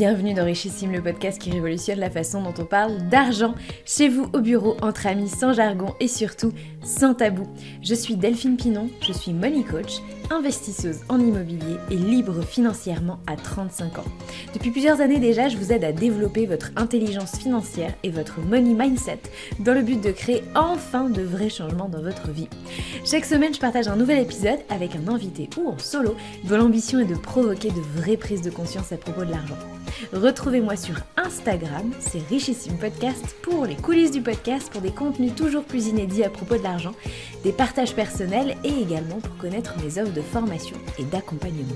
Bienvenue dans Richissime, le podcast qui révolutionne la façon dont on parle d'argent, chez vous au bureau, entre amis, sans jargon et surtout sans tabou. Je suis Delphine Pinon, je suis money coach, investisseuse en immobilier et libre financièrement à 35 ans. Depuis plusieurs années déjà, je vous aide à développer votre intelligence financière et votre money mindset dans le but de créer enfin de vrais changements dans votre vie. Chaque semaine, je partage un nouvel épisode avec un invité ou en solo dont l'ambition est de provoquer de vraies prises de conscience à propos de l'argent. Retrouvez-moi sur Instagram, c'est Richissime Podcast, pour les coulisses du podcast, pour des contenus toujours plus inédits à propos de l'argent, des partages personnels et également pour connaître mes offres de formation et d'accompagnement.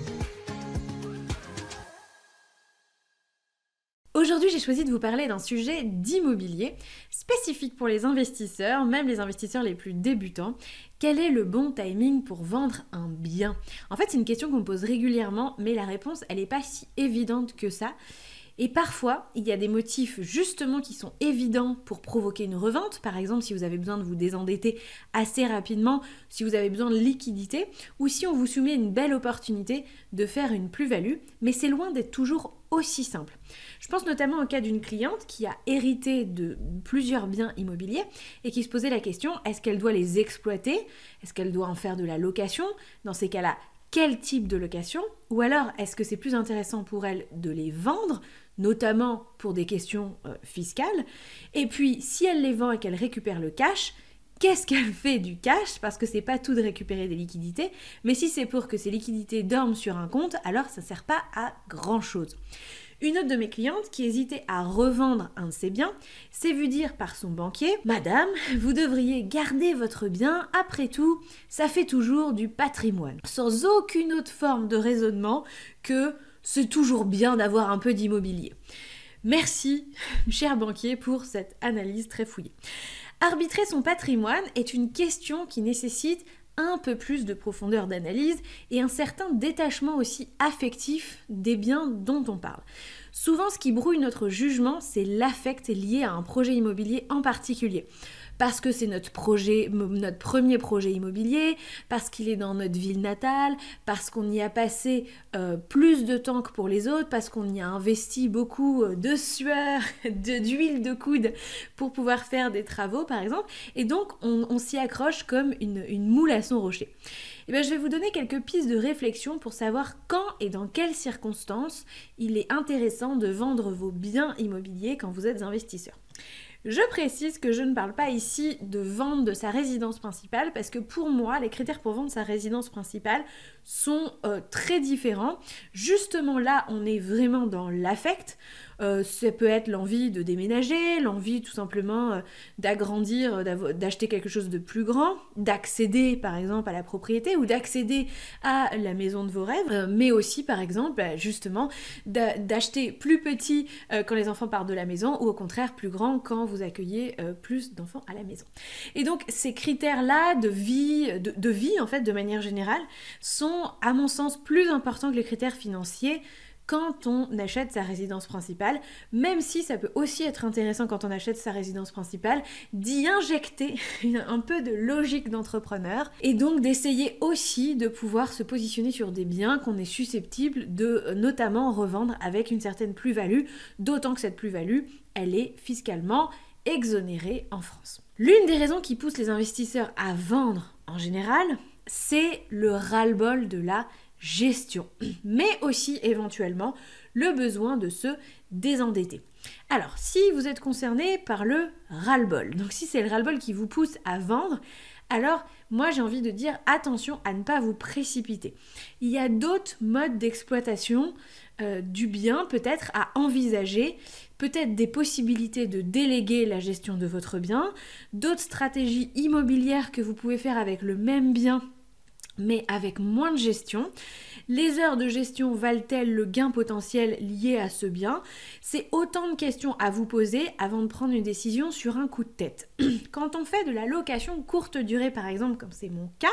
Aujourd'hui, j'ai choisi de vous parler d'un sujet d'immobilier spécifique pour les investisseurs, même les investisseurs les plus débutants. Quel est le bon timing pour vendre un bien ? En fait, c'est une question qu'on me pose régulièrement, mais la réponse, elle n'est pas si évidente que ça. Et parfois, il y a des motifs justement qui sont évidents pour provoquer une revente. Par exemple, si vous avez besoin de vous désendetter assez rapidement, si vous avez besoin de liquidité, ou si on vous soumet une belle opportunité de faire une plus-value, mais c'est loin d'être toujours aussi simple. Je pense notamment au cas d'une cliente qui a hérité de plusieurs biens immobiliers et qui se posait la question, est-ce qu'elle doit les exploiter ? Est-ce qu'elle doit en faire de la location ? Dans ces cas-là, quel type de location ? Ou alors, est-ce que c'est plus intéressant pour elle de les vendre, notamment pour des questions fiscales ? Et puis, si elle les vend et qu'elle récupère le cash, qu'est-ce qu'elle fait du cash ? Parce que c'est pas tout de récupérer des liquidités, mais si c'est pour que ces liquidités dorment sur un compte, alors ça sert pas à grand-chose. Une autre de mes clientes qui hésitait à revendre un de ses biens s'est vue dire par son banquier « Madame, vous devriez garder votre bien, après tout, ça fait toujours du patrimoine. » Sans aucune autre forme de raisonnement que c'est toujours bien d'avoir un peu d'immobilier. Merci, cher banquier, pour cette analyse très fouillée. Arbitrer son patrimoine est une question qui nécessite un peu plus de profondeur d'analyse et un certain détachement aussi affectif des biens dont on parle. Souvent, ce qui brouille notre jugement, c'est l'affect lié à un projet immobilier en particulier. Parce que c'est notre premier projet immobilier, parce qu'il est dans notre ville natale, parce qu'on y a passé plus de temps que pour les autres, parce qu'on y a investi beaucoup de sueur, d'huile de coude pour pouvoir faire des travaux par exemple, et donc on s'y accroche comme une moule à son rocher. Et bien, je vais vous donner quelques pistes de réflexion pour savoir quand et dans quelles circonstances il est intéressant de vendre vos biens immobiliers quand vous êtes investisseur. Je précise que je ne parle pas ici de vente de sa résidence principale parce que pour moi, les critères pour vendre sa résidence principale sont très différents. Justement là, on est vraiment dans l'affect. Ça peut être l'envie de déménager, l'envie tout simplement d'agrandir, d'acheter quelque chose de plus grand, d'accéder par exemple à la propriété ou d'accéder à la maison de vos rêves, mais aussi par exemple justement d'acheter plus petit quand les enfants partent de la maison ou au contraire plus grand quand vous accueillez plus d'enfants à la maison. Et donc ces critères-là de vie en fait de manière générale sont à mon sens plus importants que les critères financiers quand on achète sa résidence principale, même si ça peut aussi être intéressant quand on achète sa résidence principale, d'y injecter un peu de logique d'entrepreneur et donc d'essayer aussi de pouvoir se positionner sur des biens qu'on est susceptible de notamment revendre avec une certaine plus-value, d'autant que cette plus-value, elle est fiscalement exonérée en France. L'une des raisons qui pousse les investisseurs à vendre en général, c'est le ras-le-bol de la gestion, mais aussi éventuellement le besoin de se désendetter. Alors, si vous êtes concerné par le ras-le-bol, donc si c'est le ras-le-bol qui vous pousse à vendre, alors moi j'ai envie de dire attention à ne pas vous précipiter. Il y a d'autres modes d'exploitation du bien peut-être à envisager, peut-être des possibilités de déléguer la gestion de votre bien, d'autres stratégies immobilières que vous pouvez faire avec le même bien mais avec moins de gestion. Les heures de gestion valent-elles le gain potentiel lié à ce bien ? C'est autant de questions à vous poser avant de prendre une décision sur un coup de tête. Quand on fait de la location courte durée par exemple, comme c'est mon cas,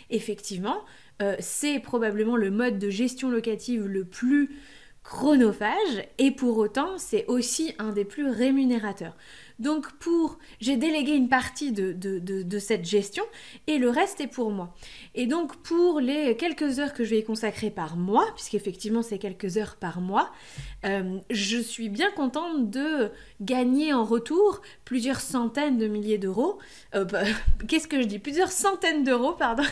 effectivement, c'est probablement le mode de gestion locative le plus chronophage et pour autant c'est aussi un des plus rémunérateurs. Donc j'ai délégué une partie de cette gestion et le reste est pour moi. Et donc pour les quelques heures que je vais y consacrer par mois, puisqu'effectivement c'est quelques heures par mois, je suis bien contente de gagner en retour plusieurs centaines de milliers d'euros. Qu'est-ce que je dis? Plusieurs centaines d'euros, pardon,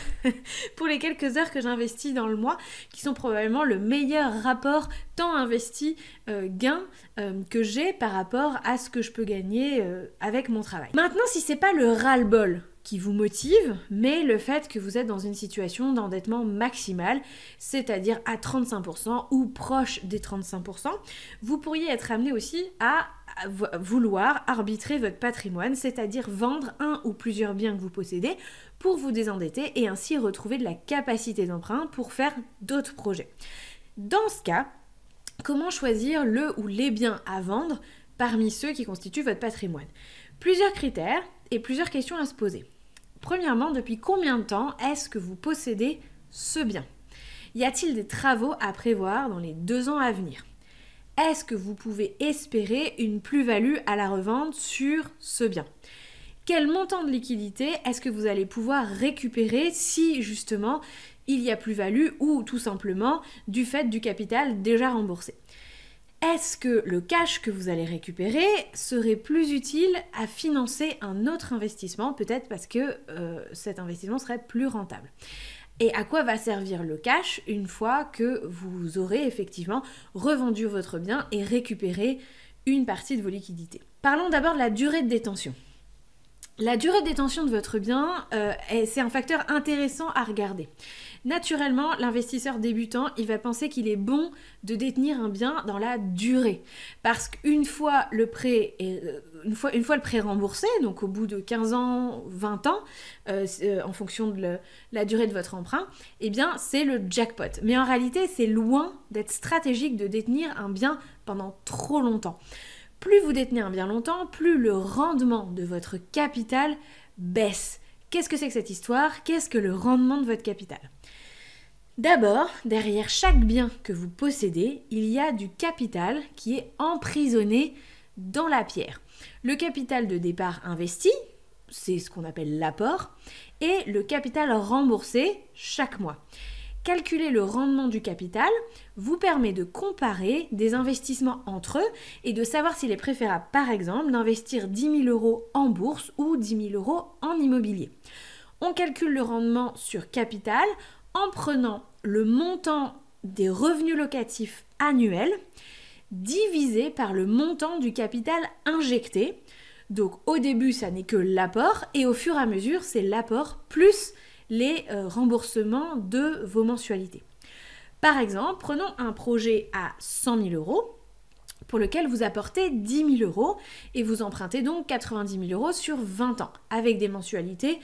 pour les quelques heures que j'investis dans le mois, qui sont probablement le meilleur rapport temps investi gain que j'ai par rapport à ce que je peux gagner avec mon travail. Maintenant, si c'est pas le ras-le-bol qui vous motive, mais le fait que vous êtes dans une situation d'endettement maximal, c'est-à-dire à 35% ou proche des 35%, vous pourriez être amené aussi à vouloir arbitrer votre patrimoine, c'est-à-dire vendre un ou plusieurs biens que vous possédez pour vous désendetter et ainsi retrouver de la capacité d'emprunt pour faire d'autres projets. Dans ce cas, comment choisir le ou les biens à vendre parmi ceux qui constituent votre patrimoine? Plusieurs critères et plusieurs questions à se poser. Premièrement, depuis combien de temps est-ce que vous possédez ce bien? Y a-t-il des travaux à prévoir dans les 2 ans à venir? Est-ce que vous pouvez espérer une plus-value à la revente sur ce bien? Quel montant de liquidité est-ce que vous allez pouvoir récupérer si justement il y a plus-value ou tout simplement du fait du capital déjà remboursé? Est-ce que le cash que vous allez récupérer serait plus utile à financer un autre investissement, peut-être parce que cet investissement serait plus rentable? Et à quoi va servir le cash une fois que vous aurez effectivement revendu votre bien et récupéré une partie de vos liquidités? Parlons d'abord de la durée de détention. La durée de détention de votre bien, c'est un facteur intéressant à regarder. Naturellement, l'investisseur débutant, il va penser qu'il est bon de détenir un bien dans la durée. Parce qu'une fois le prêt remboursé, donc au bout de 15 ans, 20 ans, en fonction de la durée de votre emprunt, eh bien c'est le jackpot. Mais en réalité, c'est loin d'être stratégique de détenir un bien pendant trop longtemps. Plus vous détenez un bien longtemps, plus le rendement de votre capital baisse. Qu'est-ce que c'est que cette histoire? Qu'est-ce que le rendement de votre capital? D'abord, derrière chaque bien que vous possédez, il y a du capital qui est emprisonné dans la pierre. Le capital de départ investi, c'est ce qu'on appelle l'apport, et le capital remboursé chaque mois. Calculer le rendement du capital vous permet de comparer des investissements entre eux et de savoir s'il est préférable, par exemple, d'investir 10 000 € en bourse ou 10 000 € en immobilier. On calcule le rendement sur capital en prenant le montant des revenus locatifs annuels divisé par le montant du capital injecté. Donc au début, ça n'est que l'apport et au fur et à mesure, c'est l'apport plus les remboursements de vos mensualités. Par exemple, prenons un projet à 100 000 € pour lequel vous apportez 10 000 € et vous empruntez donc 90 000 € sur 20 ans avec des mensualités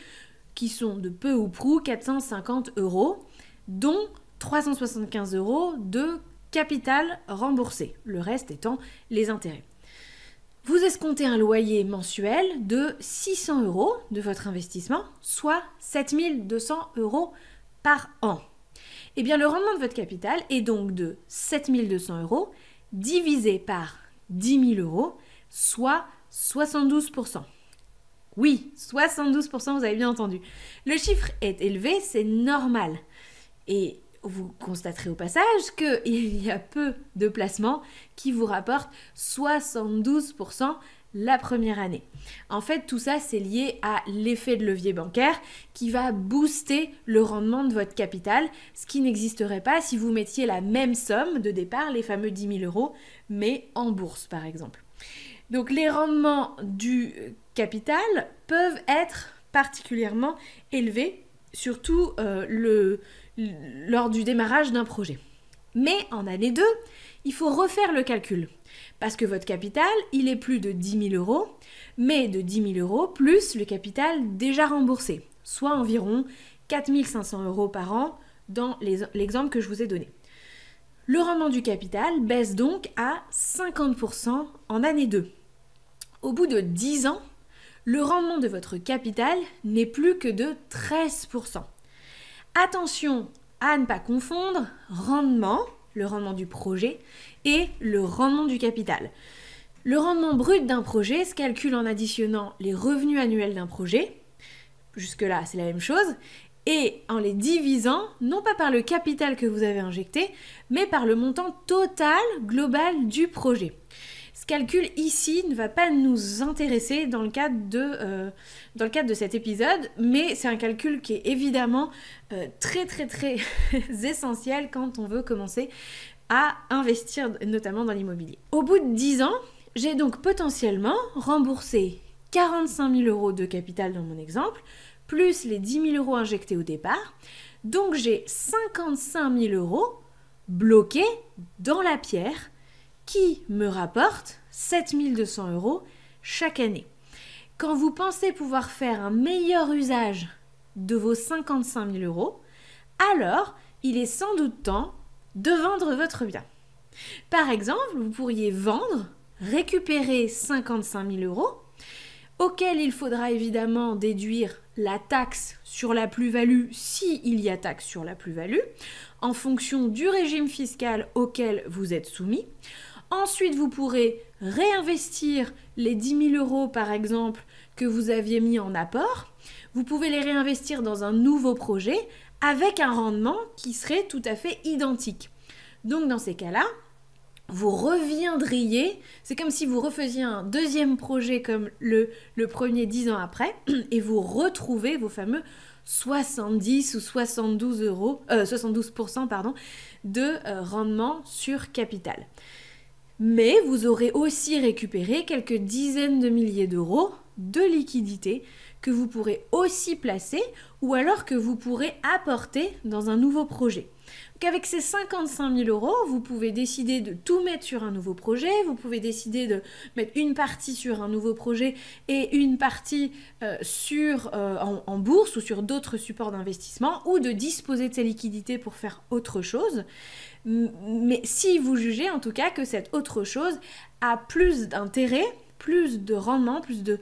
qui sont de peu ou prou 450 €, dont 375 € de capital remboursé, le reste étant les intérêts. Vous escomptez un loyer mensuel de 600 € de votre investissement, soit 7 200 € par an. Eh bien, le rendement de votre capital est donc de 7 200 € divisé par 10 000 €, soit 72%. Oui, 72%, vous avez bien entendu. Le chiffre est élevé, c'est normal. Et vous constaterez au passage qu'il y a peu de placements qui vous rapportent 72% la première année. En fait, tout ça, c'est lié à l'effet de levier bancaire qui va booster le rendement de votre capital, ce qui n'existerait pas si vous mettiez la même somme de départ, les fameux 10 000 €, mais en bourse par exemple. Donc les rendements du capital peuvent être particulièrement élevés, surtout lors du démarrage d'un projet. Mais en année 2, il faut refaire le calcul. Parce que votre capital, il est plus de 10 000 €, mais de 10 000 € plus le capital déjà remboursé, soit environ 4 500 € par an dans l'exemple que je vous ai donné. Le rendement du capital baisse donc à 50% en année 2. Au bout de 10 ans, le rendement de votre capital n'est plus que de 13%. Attention à ne pas confondre rendement, le rendement du projet, et le rendement du capital. Le rendement brut d'un projet se calcule en additionnant les revenus annuels d'un projet, jusque-là c'est la même chose, et en les divisant, non pas par le capital que vous avez injecté, mais par le montant total global du projet. Ce calcul ici ne va pas nous intéresser dans le cadre de cet épisode, mais c'est un calcul qui est évidemment très essentiel quand on veut commencer à investir notamment dans l'immobilier. Au bout de 10 ans, j'ai donc potentiellement remboursé 45 000 euros de capital dans mon exemple, plus les 10 000 euros injectés au départ. Donc j'ai 55 000 euros bloqués dans la pierre qui me rapporte 7 200 euros chaque année. Quand vous pensez pouvoir faire un meilleur usage de vos 55 000 euros, alors il est sans doute temps de vendre votre bien. Par exemple, vous pourriez vendre, récupérer 55 000 euros, auquel il faudra évidemment déduire la taxe sur la plus-value, s'il y a taxe sur la plus-value, en fonction du régime fiscal auquel vous êtes soumis. Ensuite, vous pourrez réinvestir les 10 000 euros, par exemple, que vous aviez mis en apport. Vous pouvez les réinvestir dans un nouveau projet avec un rendement qui serait tout à fait identique. Donc, dans ces cas-là, vous reviendriez, c'est comme si vous refaisiez un deuxième projet comme le premier 10 ans après, et vous retrouvez vos fameux 70 ou 72% de rendement sur capital. Mais vous aurez aussi récupéré quelques dizaines de milliers d'euros de liquidités que vous pourrez aussi placer ou alors que vous pourrez apporter dans un nouveau projet. Donc avec ces 55 000 euros, vous pouvez décider de tout mettre sur un nouveau projet, vous pouvez décider de mettre une partie sur un nouveau projet et une partie en bourse ou sur d'autres supports d'investissement ou de disposer de ces liquidités pour faire autre chose. Mais si vous jugez en tout cas que cette autre chose a plus d'intérêt, plus de rendement, plus de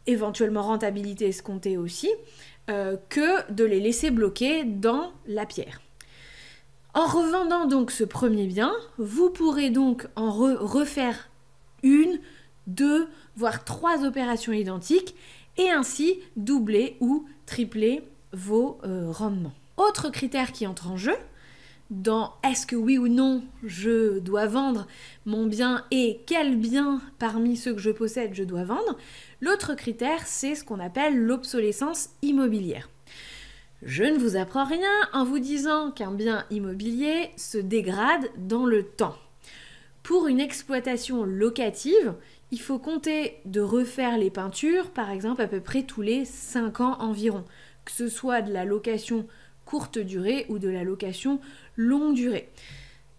éventuellement rentabilité escomptée aussi, que de les laisser bloquer dans la pierre. En revendant donc ce premier bien, vous pourrez donc en refaire 1, 2, voire 3 opérations identiques et ainsi doubler ou tripler vos rendements. Autre critère qui entre en jeu, dans est-ce que oui ou non je dois vendre mon bien et quel bien parmi ceux que je possède je dois vendre, l'autre critère c'est ce qu'on appelle l'obsolescence immobilière. Je ne vous apprends rien en vous disant qu'un bien immobilier se dégrade dans le temps. Pour une exploitation locative, il faut compter de refaire les peintures, par exemple à peu près tous les 5 ans environ, que ce soit de la location courte durée ou de la location longue durée.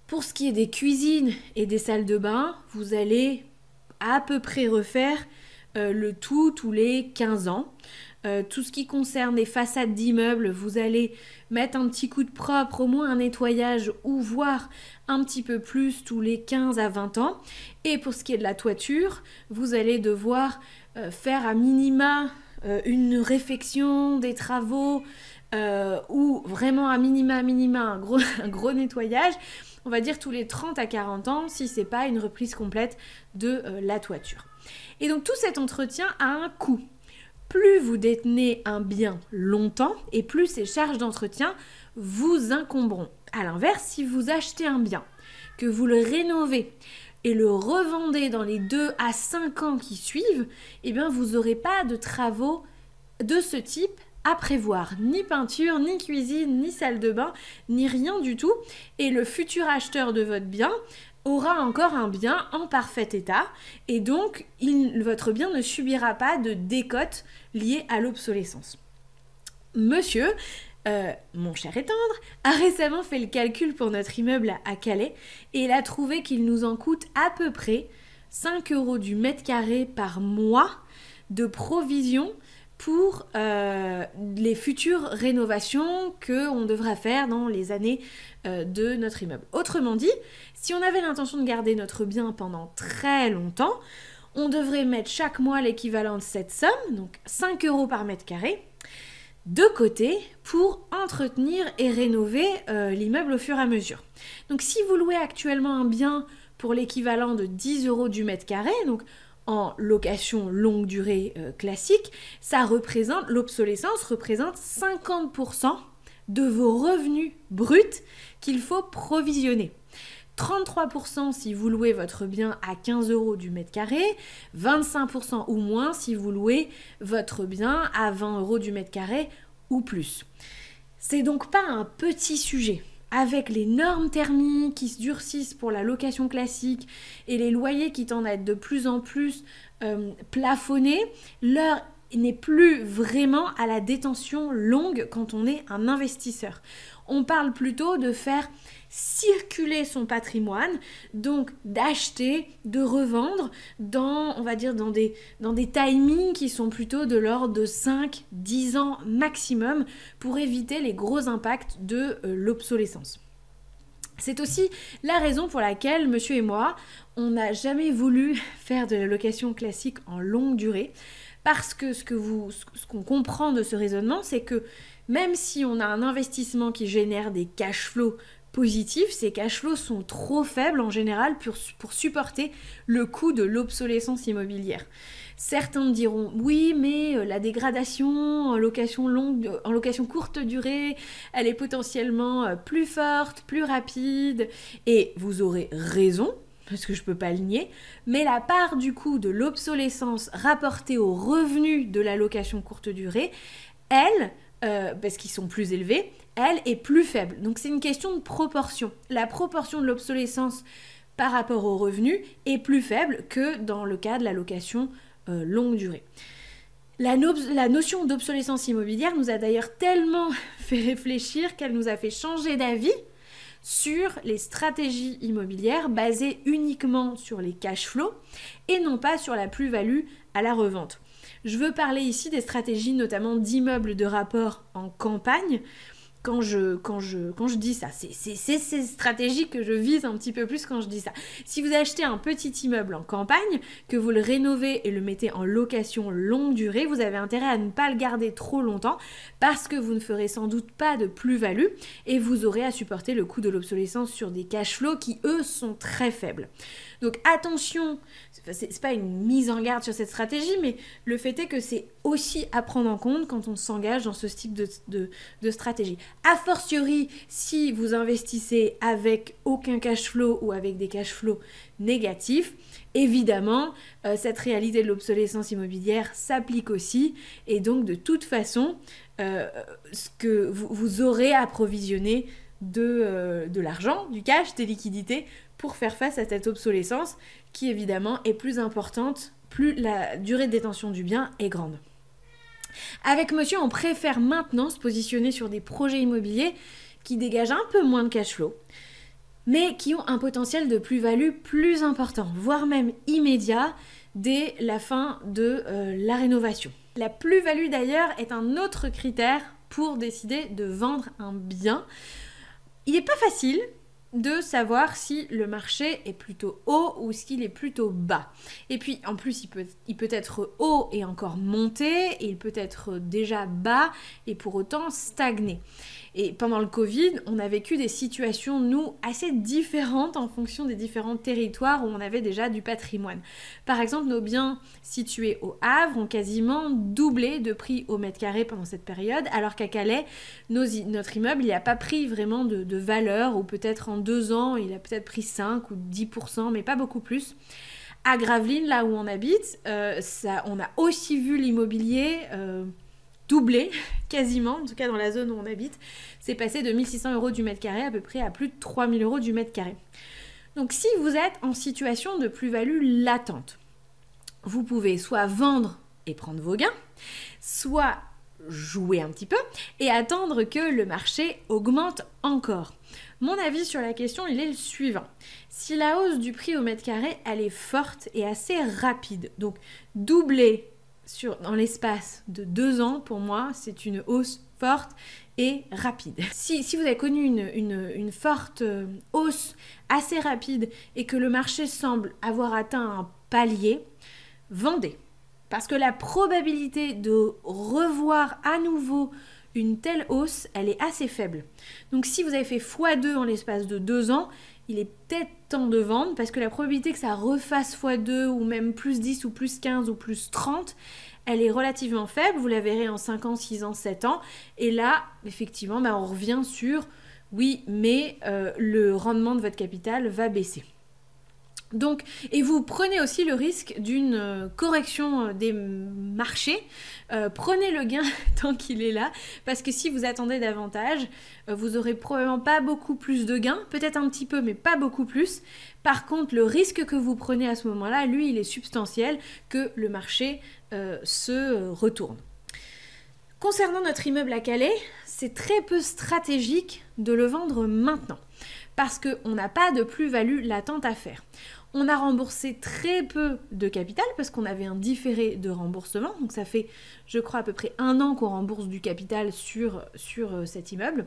Pour ce qui est des cuisines et des salles de bain, vous allez à peu près refaire le tout tous les 15 ans. Tout ce qui concerne les façades d'immeubles, vous allez mettre un petit coup de propre, au moins un nettoyage ou voire un petit peu plus tous les 15 à 20 ans. Et pour ce qui est de la toiture, vous allez devoir faire à minima une réfection, des travaux ou vraiment à minima un gros nettoyage. On va dire tous les 30 à 40 ans si c'est pas une reprise complète de la toiture. Et donc tout cet entretien a un coût. Plus vous détenez un bien longtemps et plus ces charges d'entretien vous incomberont. À l'inverse, si vous achetez un bien, que vous le rénovez et le revendez dans les 2 à 5 ans qui suivent, eh bien vous n'aurez pas de travaux de ce type à prévoir. Ni peinture, ni cuisine, ni salle de bain, ni rien du tout. Et le futur acheteur de votre bien aura encore un bien en parfait état et donc votre bien ne subira pas de décote liée à l'obsolescence. Monsieur, mon cher et tendre, a récemment fait le calcul pour notre immeuble à Calais et il a trouvé qu'il nous en coûte à peu près 5 € du mètre carré par mois de provision pour les futures rénovations qu'on devra faire dans les années de notre immeuble. Autrement dit, si on avait l'intention de garder notre bien pendant très longtemps, on devrait mettre chaque mois l'équivalent de cette somme, donc 5 € par mètre carré, de côté pour entretenir et rénover l'immeuble au fur et à mesure. Donc si vous louez actuellement un bien pour l'équivalent de 10 € du mètre carré, donc en location longue durée classique, l'obsolescence représente 50% de vos revenus bruts qu'il faut provisionner. 33% si vous louez votre bien à 15 € du mètre carré, 25% ou moins si vous louez votre bien à 20 € du mètre carré ou plus. C'est donc pas un petit sujet. Avec les normes thermiques qui se durcissent pour la location classique et les loyers qui tendent à être de plus en plus plafonnés, l'heure n'est plus vraiment à la détention longue quand on est un investisseur. On parle plutôt de faire circuler son patrimoine, donc d'acheter, de revendre on va dire dans des timings qui sont plutôt de l'ordre de 5-10 ans maximum pour éviter les gros impacts de l'obsolescence. C'est aussi la raison pour laquelle monsieur et moi, on n'a jamais voulu faire de la location classique en longue durée, parce que ce qu'on comprend de ce raisonnement, c'est que même si on a un investissement qui génère des cash flows positifs, ces cash flows sont trop faibles en général pour supporter le coût de l'obsolescence immobilière. Certains diront oui, mais la dégradation en location courte durée, elle est potentiellement plus forte, plus rapide, et vous aurez raison, parce que je ne peux pas le nier, mais la part du coût de l'obsolescence rapportée aux revenus de la location courte durée, elle, parce qu'ils sont plus élevés, elle est plus faible. Donc c'est une question de proportion. La proportion de l'obsolescence par rapport aux revenus est plus faible que dans le cas de la location longue durée. La notion d'obsolescence immobilière nous a d'ailleurs tellement fait réfléchir qu'elle nous a fait changer d'avis sur les stratégies immobilières basées uniquement sur les cash flows et non pas sur la plus-value à la revente. Je veux parler ici des stratégies notamment d'immeubles de rapport en campagne. Quand je dis ça, c'est ces stratégies que je vise un petit peu plus quand je dis ça. Si vous achetez un petit immeuble en campagne, que vous le rénovez et le mettez en location longue durée, vous avez intérêt à ne pas le garder trop longtemps parce que vous ne ferez sans doute pas de plus-value et vous aurez à supporter le coût de l'obsolescence sur des cash flows qui, eux, sont très faibles. Donc attention, c'est pas une mise en garde sur cette stratégie, mais le fait est que c'est aussi à prendre en compte quand on s'engage dans ce type de stratégie. A fortiori, si vous investissez avec aucun cash flow ou avec des cash flows négatifs, évidemment, cette réalité de l'obsolescence immobilière s'applique aussi, et donc de toute façon, ce que vous aurez à provisionner de l'argent, du cash, des liquidités pour faire face à cette obsolescence qui évidemment est plus importante, plus la durée de détention du bien est grande. Avec monsieur, on préfère maintenant se positionner sur des projets immobiliers qui dégagent un peu moins de cash flow, mais qui ont un potentiel de plus-value plus important, voire même immédiat dès la fin de la rénovation. La plus-value d'ailleurs est un autre critère pour décider de vendre un bien. Il n'est pas facile de savoir si le marché est plutôt haut ou s'il est plutôt bas. Et puis en plus il peut être haut et encore monter, et il peut être déjà bas et pour autant stagner. Et pendant le Covid, on a vécu des situations, nous, assez différentes en fonction des différents territoires où on avait déjà du patrimoine. Par exemple, nos biens situés au Havre ont quasiment doublé de prix au mètre carré pendant cette période, alors qu'à Calais, notre immeuble, il n'a pas pris vraiment de valeur, ou peut-être en 2 ans, il a peut-être pris 5 ou 10%, mais pas beaucoup plus. À Gravelines, là où on habite, on a aussi vu l'immobilier doublé, quasiment, en tout cas dans la zone où on habite. C'est passé de 1 600 € du mètre carré à peu près à plus de 3 000 € du mètre carré. Donc si vous êtes en situation de plus-value latente, vous pouvez soit vendre et prendre vos gains, soit jouer un petit peu et attendre que le marché augmente encore. Mon avis sur la question, il est le suivant. Si la hausse du prix au mètre carré, elle est forte et assez rapide, donc doubler dans l'espace de 2 ans, pour moi, c'est une hausse forte et rapide. Si vous avez connu une forte hausse assez rapide et que le marché semble avoir atteint un palier, vendez. Parce que la probabilité de revoir à nouveau une telle hausse, elle est assez faible. Donc si vous avez fait x2 en l'espace de 2 ans, il est peut-être temps de vendre parce que la probabilité que ça refasse x2 ou même plus 10 ou plus 15 ou plus 30, elle est relativement faible. Vous la verrez en 5 ans, 6 ans, 7 ans. Et là, effectivement, on revient sur oui, mais le rendement de votre capital va baisser. Donc, et vous prenez aussi le risque d'une correction des marchés. Prenez le gain tant qu'il est là, parce que si vous attendez davantage, vous aurez probablement pas beaucoup plus de gains, peut-être un petit peu, mais pas beaucoup plus. Par contre, le risque que vous prenez à ce moment-là, lui, il est substantiel que le marché se retourne. Concernant notre immeuble à Calais, c'est très peu stratégique de le vendre maintenant, parce qu'on n'a pas de plus-value latente à faire. On a remboursé très peu de capital parce qu'on avait un différé de remboursement. Donc ça fait, je crois, à peu près 1 an qu'on rembourse du capital sur cet immeuble.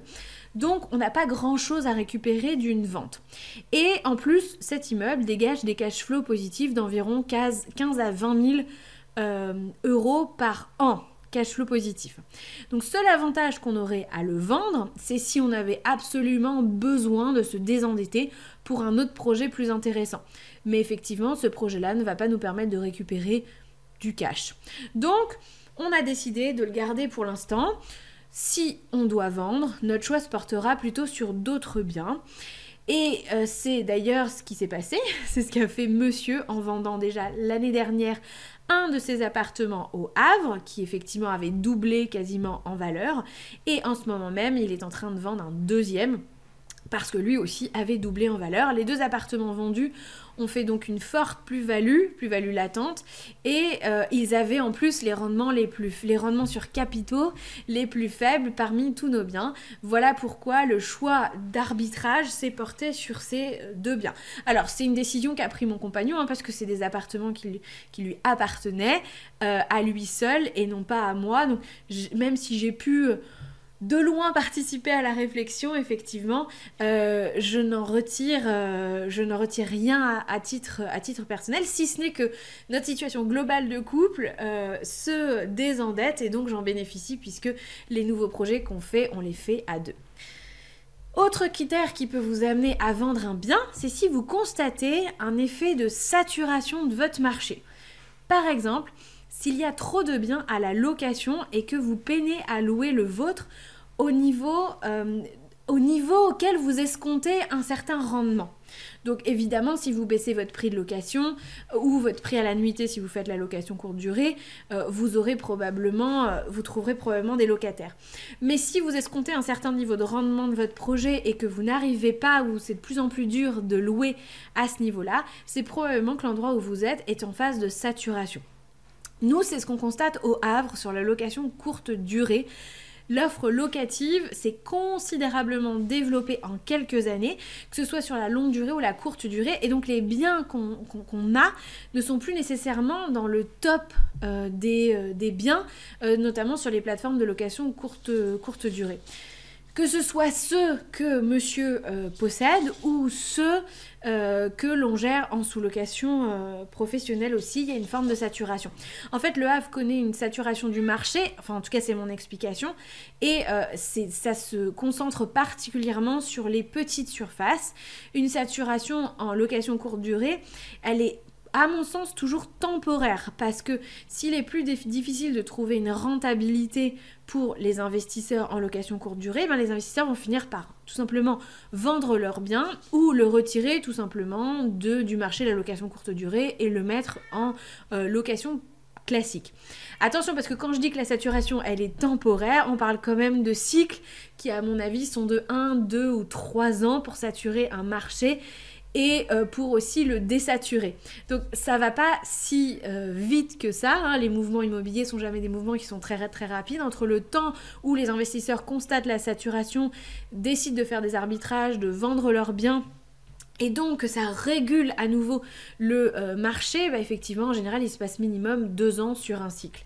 Donc on n'a pas grand-chose à récupérer d'une vente. Et en plus, cet immeuble dégage des cash flows positifs d'environ 15 à 20 000 euros par an. Cash flow positif. Donc seul avantage qu'on aurait à le vendre, c'est si on avait absolument besoin de se désendetter pour un autre projet plus intéressant. Mais effectivement, ce projet-là ne va pas nous permettre de récupérer du cash. Donc, on a décidé de le garder pour l'instant. Si on doit vendre, notre choix se portera plutôt sur d'autres biens. Et c'est d'ailleurs ce qui s'est passé, c'est ce qu'a fait monsieur en vendant déjà l'année dernière un de ses appartements au Havre, qui effectivement avait doublé quasiment en valeur, et en ce moment même, il est en train de vendre un deuxième, parce que lui aussi avait doublé en valeur. Les 2 appartements vendus ont fait donc une forte plus-value latente, et ils avaient en plus les rendements sur capitaux les plus faibles parmi tous nos biens. Voilà pourquoi le choix d'arbitrage s'est porté sur ces 2 biens. Alors c'est une décision qu'a pris mon compagnon, parce que c'est des appartements qui lui appartenaient à lui seul et non pas à moi. Donc même si j'ai pu de loin participer à la réflexion, effectivement, je n'en retire rien à titre personnel, si ce n'est que notre situation globale de couple se désendette, et donc j'en bénéficie puisque les nouveaux projets qu'on fait, on les fait à 2. Autre critère qui peut vous amener à vendre un bien, c'est si vous constatez un effet de saturation de votre marché. Par exemple, s'il y a trop de biens à la location et que vous peinez à louer le vôtre au niveau auquel vous escomptez un certain rendement. Donc évidemment, si vous baissez votre prix de location ou votre prix à la nuitée si vous faites la location courte durée, vous trouverez probablement des locataires. Mais si vous escomptez un certain niveau de rendement de votre projet et que vous n'arrivez pas, ou c'est de plus en plus dur de louer à ce niveau-là, c'est probablement que l'endroit où vous êtes est en phase de saturation. Nous, c'est ce qu'on constate au Havre sur la location courte durée. L'offre locative s'est considérablement développée en quelques années, que ce soit sur la longue durée ou la courte durée, et donc les biens qu'on a ne sont plus nécessairement dans le top des biens, notamment sur les plateformes de location courte durée. Que ce soit ceux que monsieur possède ou ceux que l'on gère en sous-location professionnelle aussi, il y a une forme de saturation. En fait, le Havre connaît une saturation du marché, enfin en tout cas c'est mon explication, et ça se concentre particulièrement sur les petites surfaces. Une saturation en location courte durée, elle est à mon sens toujours temporaire, parce que s'il est plus difficile de trouver une rentabilité pour les investisseurs en location courte durée, les investisseurs vont finir par tout simplement vendre leurs biens ou le retirer tout simplement du marché de la location courte durée et le mettre en location classique. Attention, parce que quand je dis que la saturation elle est temporaire, on parle quand même de cycles qui à mon avis sont de 1, 2 ou 3 ans pour saturer un marché et pour aussi le désaturer. Donc ça va pas si vite que ça, les mouvements immobiliers sont jamais des mouvements qui sont très, très rapides. Entre le temps où les investisseurs constatent la saturation, décident de faire des arbitrages, de vendre leurs biens, et donc que ça régule à nouveau le marché, effectivement en général il se passe minimum 2 ans sur un cycle.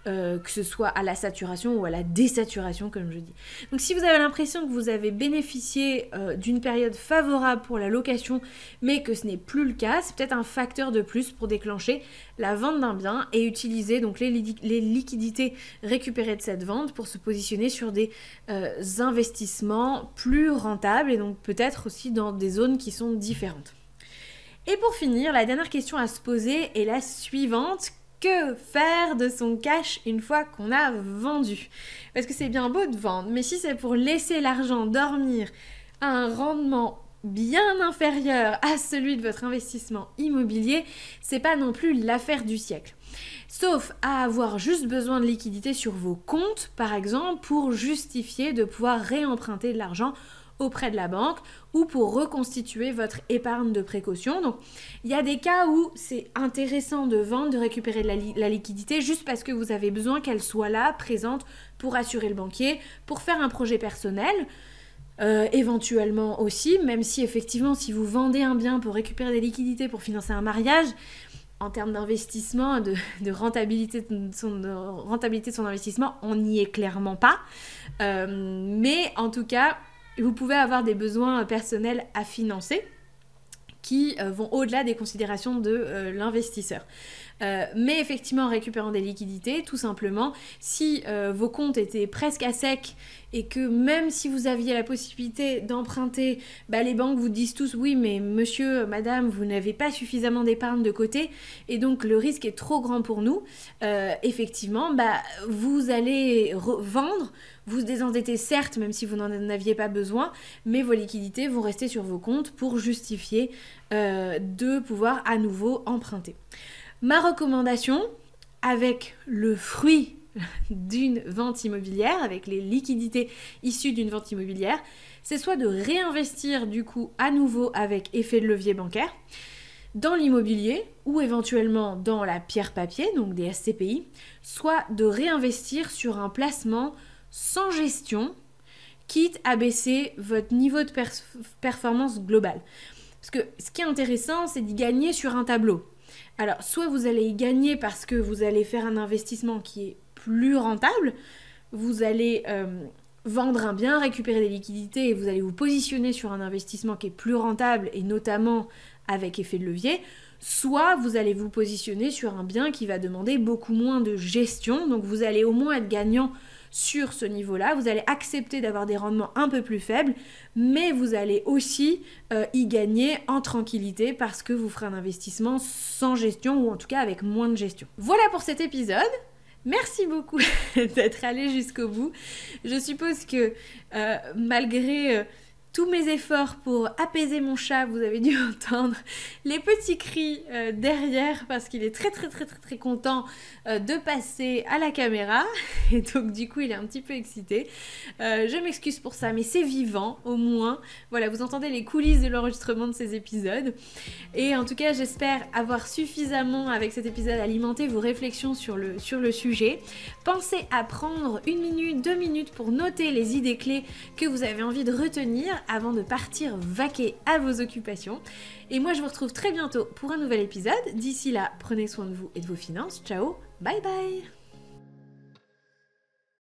que ce soit à la saturation ou à la désaturation comme je dis. Donc si vous avez l'impression que vous avez bénéficié d'une période favorable pour la location mais que ce n'est plus le cas, c'est peut-être un facteur de plus pour déclencher la vente d'un bien et utiliser donc les liquidités récupérées de cette vente pour se positionner sur des investissements plus rentables et donc peut-être aussi dans des zones qui sont différentes. Et pour finir, la dernière question à se poser est la suivante. Que faire de son cash une fois qu'on a vendu? Parce que c'est bien beau de vendre, mais si c'est pour laisser l'argent dormir à un rendement bien inférieur à celui de votre investissement immobilier, c'est pas non plus l'affaire du siècle. Sauf à avoir juste besoin de liquidité sur vos comptes, par exemple, pour justifier de pouvoir réemprunter de l'argent auprès de la banque ou pour reconstituer votre épargne de précaution. Donc, il y a des cas où c'est intéressant de vendre, de récupérer de la liquidité juste parce que vous avez besoin qu'elle soit là, présente pour assurer le banquier, pour faire un projet personnel. Éventuellement aussi, même si effectivement, si vous vendez un bien pour récupérer des liquidités pour financer un mariage, en termes d'investissement, de rentabilité de son investissement, on n'y est clairement pas. Mais en tout cas, vous pouvez avoir des besoins personnels à financer qui vont au-delà des considérations de l'investisseur. Mais effectivement, en récupérant des liquidités, tout simplement, si vos comptes étaient presque à sec et que même si vous aviez la possibilité d'emprunter, les banques vous disent tous oui mais monsieur, madame, vous n'avez pas suffisamment d'épargne de côté et donc le risque est trop grand pour nous, effectivement, vous allez vendre, vous désendetter certes même si vous n'en aviez pas besoin, mais vos liquidités vont rester sur vos comptes pour justifier de pouvoir à nouveau emprunter. Ma recommandation, avec le fruit d'une vente immobilière, avec les liquidités issues d'une vente immobilière, c'est soit de réinvestir du coup à nouveau avec effet de levier bancaire dans l'immobilier ou éventuellement dans la pierre papier, donc des SCPI, soit de réinvestir sur un placement sans gestion, quitte à baisser votre niveau de performance globale. Parce que ce qui est intéressant, c'est d'y gagner sur un tableau. Alors, soit vous allez y gagner parce que vous allez faire un investissement qui est plus rentable, vous allez vendre un bien, récupérer des liquidités et vous allez vous positionner sur un investissement qui est plus rentable et notamment avec effet de levier, soit vous allez vous positionner sur un bien qui va demander beaucoup moins de gestion, donc vous allez au moins être gagnant sur ce niveau-là, vous allez accepter d'avoir des rendements un peu plus faibles, mais vous allez aussi y gagner en tranquillité parce que vous ferez un investissement sans gestion ou en tout cas avec moins de gestion. Voilà pour cet épisode. Merci beaucoup d'être allé jusqu'au bout. Je suppose que malgré tous mes efforts pour apaiser mon chat, vous avez dû entendre les petits cris derrière parce qu'il est très très très très très content de passer à la caméra et donc du coup il est un petit peu excité. Je m'excuse pour ça mais c'est vivant au moins. Voilà, vous entendez les coulisses de l'enregistrement de ces épisodes et en tout cas j'espère avoir suffisamment avec cet épisode alimenté vos réflexions sur le sujet. Pensez à prendre 1 minute, 2 minutes pour noter les idées clés que vous avez envie de retenir avant de partir vaquer à vos occupations. Et moi je vous retrouve très bientôt pour un nouvel épisode. D'ici là, prenez soin de vous et de vos finances. Ciao, bye bye.